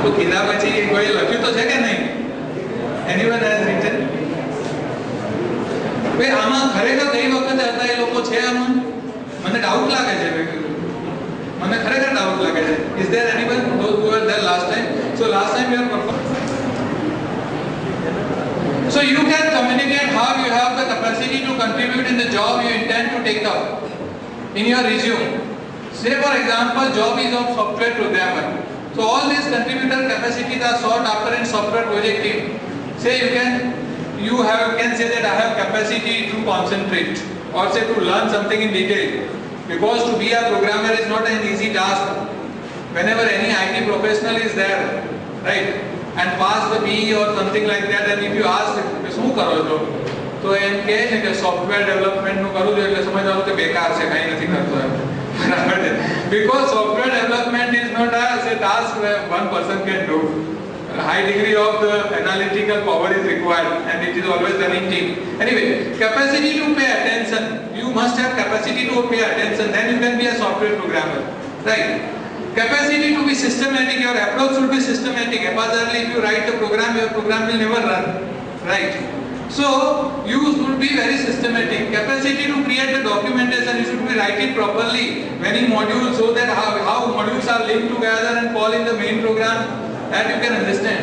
તો કીધા પછી કોઈ લખ્યું તો છે કે નહીં? Anyone has return? ભાઈ આમાં ખરેખર કઈ વખતે હતા એ લોકો છે આમાં? મને ડાઉટ લાગે છે, મને ખરેખર ડાઉટ લાગે છે. Is there anyone those who were there last time? So last time you are performed. So you can communicate how you have the capacity to contribute in the job you intend to take up in your resume. Say for example, job is of software programmer. So all these contributor capacities are sought after in software project team. Say you can say that I have capacity to concentrate, or say to learn something in detail, because to be a programmer is not an easy task. Whenever any IT professional is there, right, and pass the BE or something like that, and if you ask શું કરો છો તો એમ કહે છે કે software ડેવલપમેન્ટનું કરું છું, એટલે સમજવાનું કે બેકાર છે, કંઈ નથી કરતો એમ. બરાબર છે? Because software development is not a task where one person can do. A high degree of the analytical power is required, and it is always done in team. Anyway, capacity to pay attention. You must have capacity to pay attention, then you can be a software programmer, right? Capacity to be systematic. Your approach should be systematic. Haphazardly, if you write a program, your program will never run, right? So you should be very systematic. Capacity to create the documentation. You should be write it properly, many modules, so that how modules are linked together and fall in the main program, that you can understand.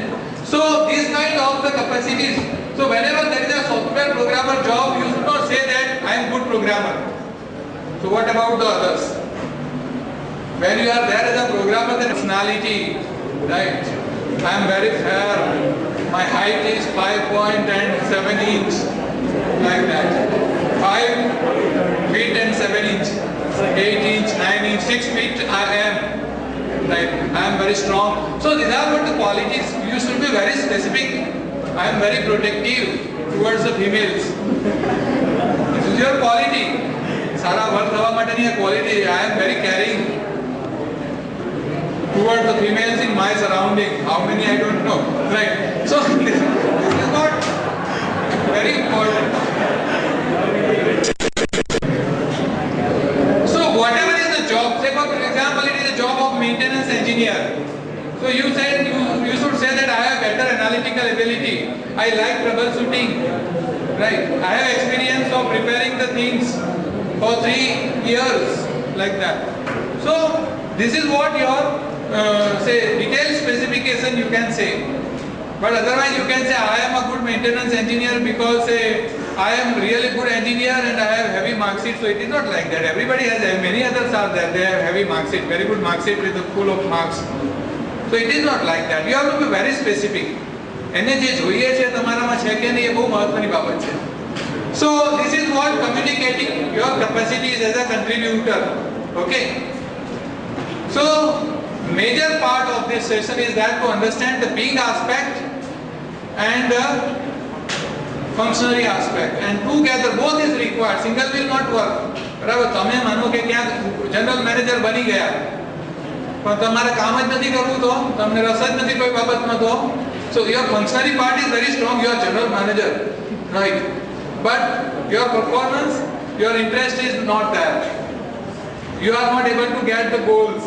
So these kind of the capacities. So whenever there is a software programmer job, you should not say that I am good programmer. So what about the others? When you are there as a programmer, the personality, right? I am very fair. My height is 5.7 inch, like that. 5 feet and 7 inch, 8 inch, 9 inch, 6 feet I am. Right? I am very strong. So these are what the qualities. You should be very specific. I am very protective towards the females. This is your quality. सारा work हवा माटे नहीं है quality. I am very caring towards the females in my surrounding. How many I don't know. Right? So this is not very important. So whatever is the job, say for example it is a job of maintenance engineer. So you should say that I have better analytical ability. I like troubleshooting. Right? I have experience of preparing the things for 3 years, like that. So this is what your say detailed specification you can say. But otherwise you can say I am a good maintenance engineer because I am really good engineer and I have heavy mark sheet. So it is not like that. Everybody has, many others are there, they have heavy mark sheet, very good mark sheet with a full of marks. So it is not like that. You have to be very specific. એને જે જોઈએ છે તમારામાં છે કે નહીં એ બહુ મહત્વની બાબત છે. So this is what communicating your capacities as a contributor. Okay. So major part of this session is that to understand the big aspect and the functionary aspect, and together both is required. Single will not work. બરાબર? તમે માનો કે ક્યાં general manager બની ગયા પણ તમારે કામ જ નથી કરવું તો તમને રસ જ નથી કોઈ બાબતમાં તો so your functionary part is very strong. You are general manager, right? But your performance, your interest is not there. You are not able to get the goals.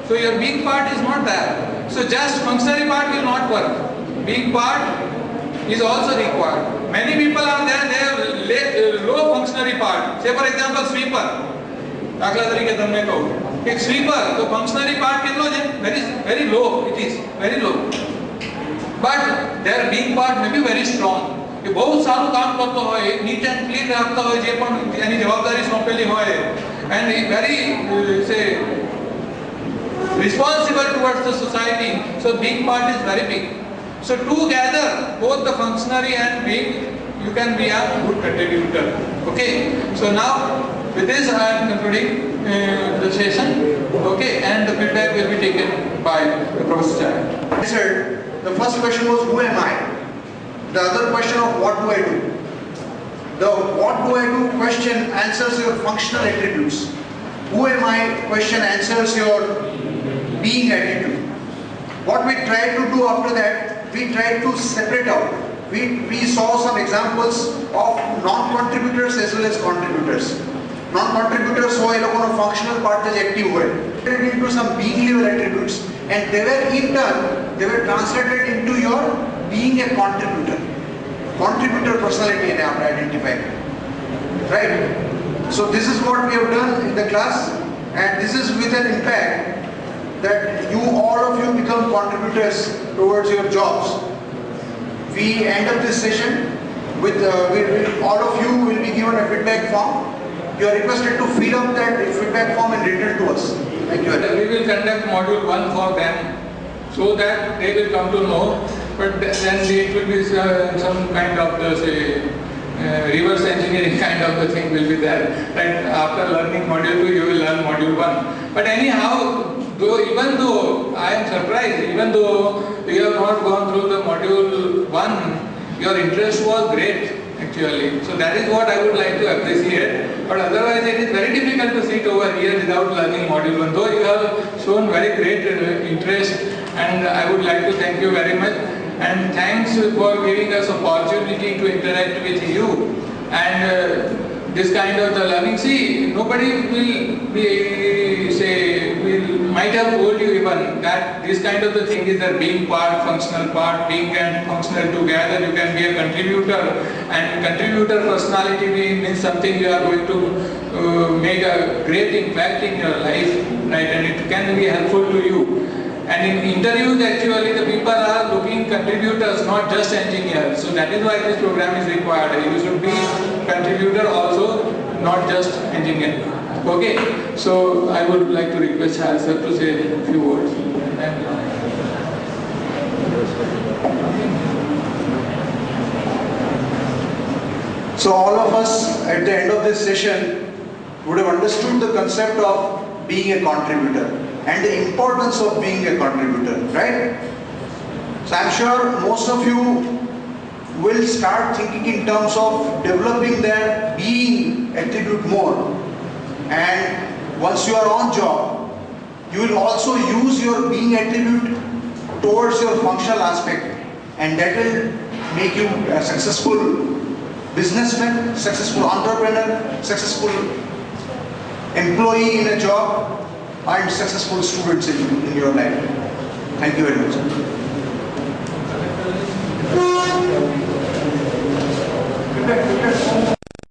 So your big part is not there. So just functionary part will not work. Big part is also required. Many people are there, they have low functionary part. Say for example sweeper. દાખલા તરીકે તમને કહું કે sweeper તો ફંક્શનરી part કેટલો છે? very low. It is very low. But their big part may be very strong. કે બહુ સારું કામ કરતો હોય, નીટ એન્ડ ક્લીન રાખતો હોય, જે પણ એની જવાબદારી સોંપેલી હોય, and very say responsible towards the society. So big part is very big. So together both the functionary and big, you can be a good contributor. Okay. So now with this I am concluding the session. Okay, and the feedback will be taken by the professor. Sir, the first question was who am I? The other question of what do I do? The what do I do question answers your functional attributes. Who am I question answers your being attitude. What we tried to do after that, we tried to separate out. We saw some examples of non-contributors as well as contributors. Non-contributors हो ये लोगों functional part is active हुए. Into some being level attributes, and they were in turn they were translated into your being a contributor. Contributor personality and identify. Right? So this is what we have done in the class, and this is with an impact that you, all of you, become contributors towards your jobs. We end up this session with all of you will be given a feedback form. You are requested to fill up that feedback form and return to us. Thank you. We will conduct module 1 for them so that they will come to know, but then it will be some kind of reverse engineering kind of the thing will be there. Right? After learning module 2, you will learn module 1. But anyhow, even though I am surprised, even though you have not gone through the module 1, your interest was great actually. So that is what I would like to appreciate. But otherwise it is very difficult to sit over here without learning module 1. Though you have shown very great interest, and I would like to thank you very much. And thanks for giving us opportunity to interact with you. And this kind of the learning, see, nobody will might have told you even that this kind of the thing is that being part, being and functional together, you can be a contributor, and contributor personality means something you are going to make a great impact in your life, right? And it can be helpful to you. And in interviews actually the people are looking contributors, not just engineers. So that is why this program is required. You should be contributor also, not just engineer. Okay, so I would like to request Har sir to say a few words. So all of us at the end of this session would have understood the concept of being a contributor and the importance of being a contributor, right? So I'm sure most of you will start thinking in terms of developing their being attribute more. And once you are on job, you will also use your being attribute towards your functional aspect, and that will make you a successful businessman, successful entrepreneur, successful employee in a job, and successful students in your life. Thank you very much.